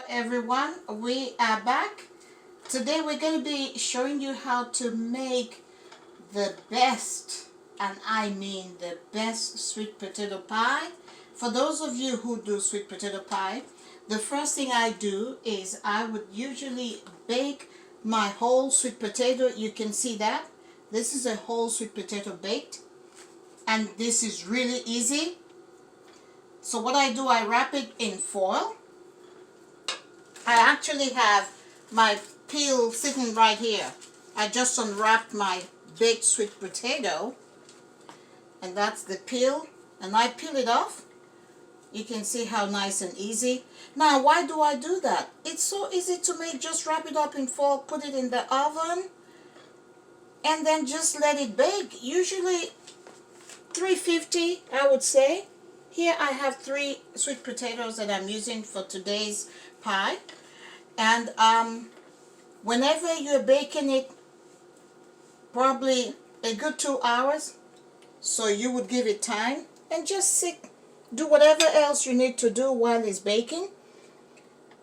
Everyone, we are back. Today we're going to be showing you how to make the best, and I mean the best, sweet potato pie. For those of you who do sweet potato pie, the first thing I do is I would usually bake my whole sweet potato. You can see that this is a whole sweet potato baked, and this is really easy. So what I do, I wrap it in foil. I actually have my peel sitting right here. I just unwrapped my baked sweet potato, and that's the peel, and I peel it off. You can see how nice and easy. Now, why do I do that? It's so easy to make. Just wrap it up in foil, put it in the oven, and then just let it bake. Usually 350, I would say. Here I have 3 sweet potatoes that I'm using for today's pie. And whenever you're baking it, probably a good 2 hours, so you would give it time and just do whatever else you need to do while it's baking.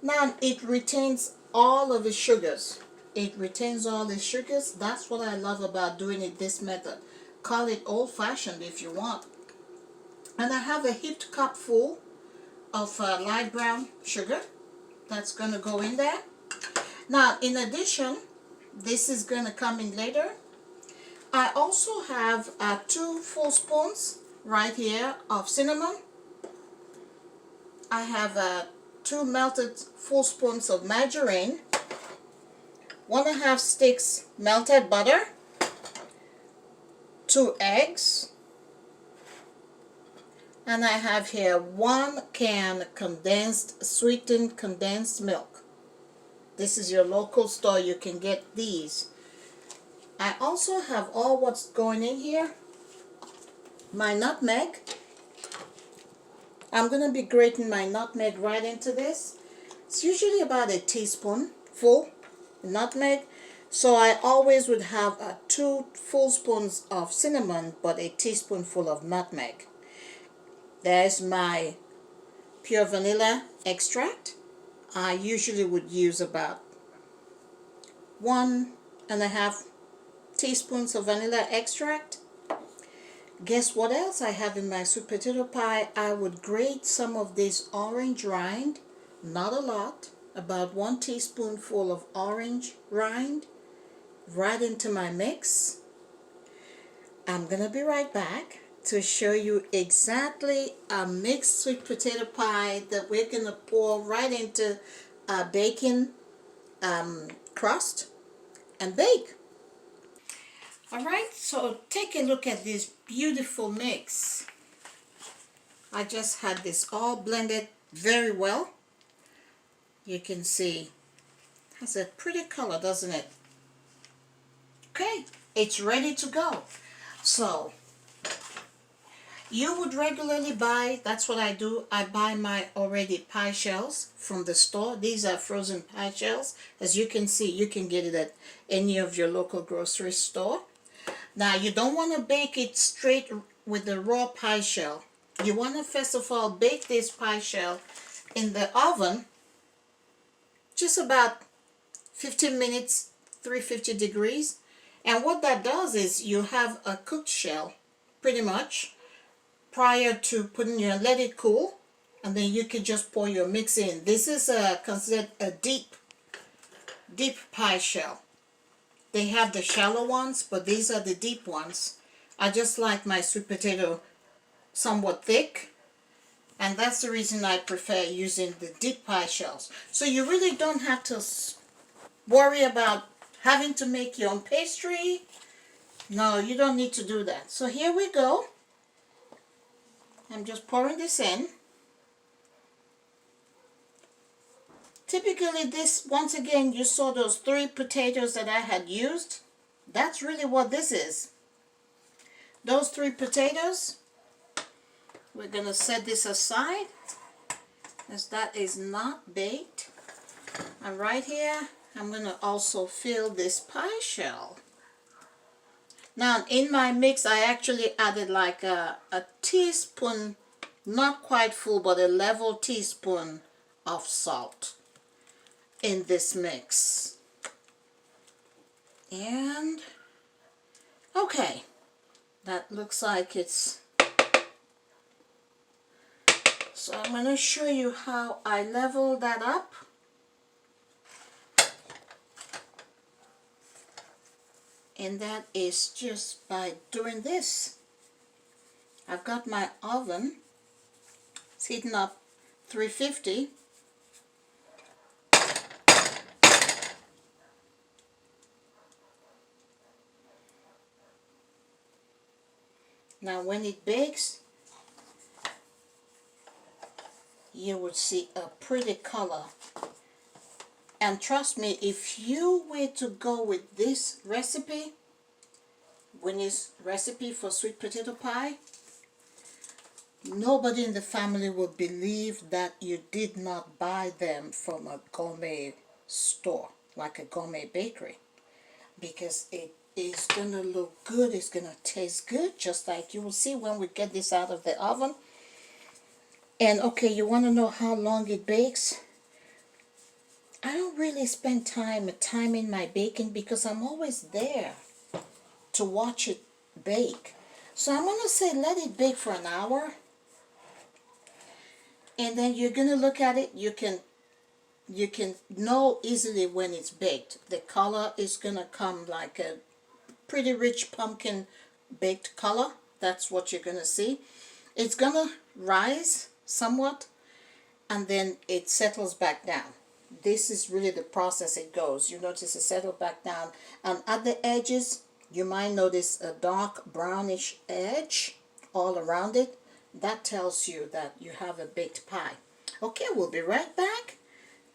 Now it retains all of the sugars. It retains all the sugars. That's what I love about doing it this method. Call it old-fashioned if you want. And I have a heaped cup full of light brown sugar that's going to go in there. Now, in addition, this is going to come in later. I also have 2 full spoons right here of cinnamon. I have 2 melted full spoons of margarine, 1.5 sticks melted butter, 2 eggs, and I have here 1 can sweetened condensed milk. This is your local store. You can get these. I also have all what's going in here. My nutmeg. I'm going to be grating my nutmeg right into this. It's usually about a teaspoon full nutmeg. So I always would have 2 full spoons of cinnamon, but a teaspoonful of nutmeg. There's my pure vanilla extract. I usually would use about 1.5 teaspoons of vanilla extract. Guess what else I have in my sweet potato pie? I would grate some of this orange rind, not a lot, about 1 teaspoonful of orange rind right into my mix. I'm gonna be right back to show you exactly a mixed sweet potato pie that we're going to pour right into a baking crust and bake. Alright, so take a look at this beautiful mix. I just had this all blended very well. You can see it has a pretty color, doesn't it? Okay, it's ready to go. So you would regularly buy, that's what I do, I buy my already pie shells from the store. These are frozen pie shells. As you can see, you can get it at any of your local grocery store. Now, you don't want to bake it straight with the raw pie shell. You want to first of all bake this pie shell in the oven, just about 15 minutes, 350 degrees. And what that does is you have a cooked shell, pretty much, prior to putting your, let it cool, and then you can just pour your mix in. This is considered a deep pie shell. They have the shallow ones, but these are the deep ones. I just like my sweet potato somewhat thick, and that's the reason I prefer using the deep pie shells. So you really don't have to worry about having to make your own pastry. No, you don't need to do that. So here we go. I'm just pouring this in. Typically this, once again, you saw those 3 potatoes that I had used. That's really what this is. Those 3 potatoes, we're going to set this aside as that is not baked. And right here, I'm going to also fill this pie shell. Now, in my mix, I actually added like a teaspoon, not quite full, but a level teaspoon of salt. in this mix. And okay, that looks like it's, so I'm going to show you how I level that up. And that is just by doing this. I've got my oven, it's heating up 350. Now when it bakes, you would see a pretty color. And trust me, if you were to go with this recipe, Winnie's recipe for sweet potato pie, nobody in the family would believe that you did not buy them from a gourmet store, like a gourmet bakery, because it is going to look good, it's going to taste good, just like you will see when we get this out of the oven. And okay, you want to know how long it bakes? I don't really spend time timing my baking because I'm always there to watch it bake. So I'm going to say let it bake for an hour. And then you're going to look at it. You can know easily when it's baked. The color is going to come like a pretty rich pumpkin baked color. That's what you're going to see. It's going to rise somewhat and then it settles back down. This is really the process it goes. You notice it settle back down, and at the edges you might notice a dark brownish edge all around it. That tells you that you have a baked pie. Okay, we'll be right back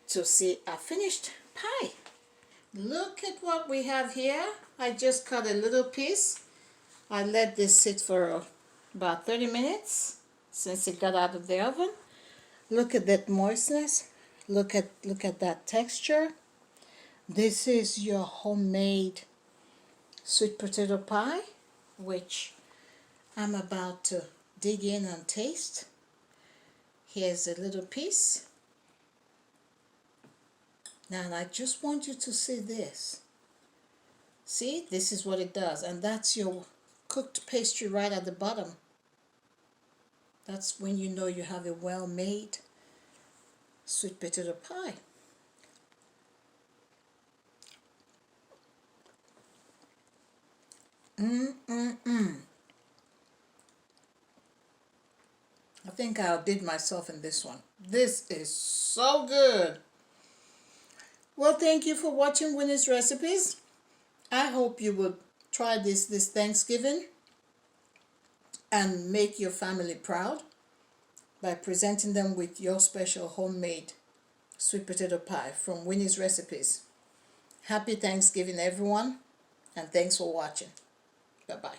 to see a finished pie. Look at what we have here. I just cut a little piece. I let this sit for about 30 minutes since it got out of the oven. Look at that moistness. Look at that texture. This is your homemade sweet potato pie, which I'm about to dig in and taste. Here's a little piece. Now I just want you to see this. See, this is what it does, and that's your cooked pastry right at the bottom. That's when you know you have a well-made sweet potato pie. I think I outdid myself in this one. This is so good. Well, thank you for watching Winnie's Recipes. I hope you would try this Thanksgiving and make your family proud by presenting them with your special homemade sweet potato pie from Winnie's Recipes. Happy Thanksgiving, everyone, and thanks for watching. Bye-bye.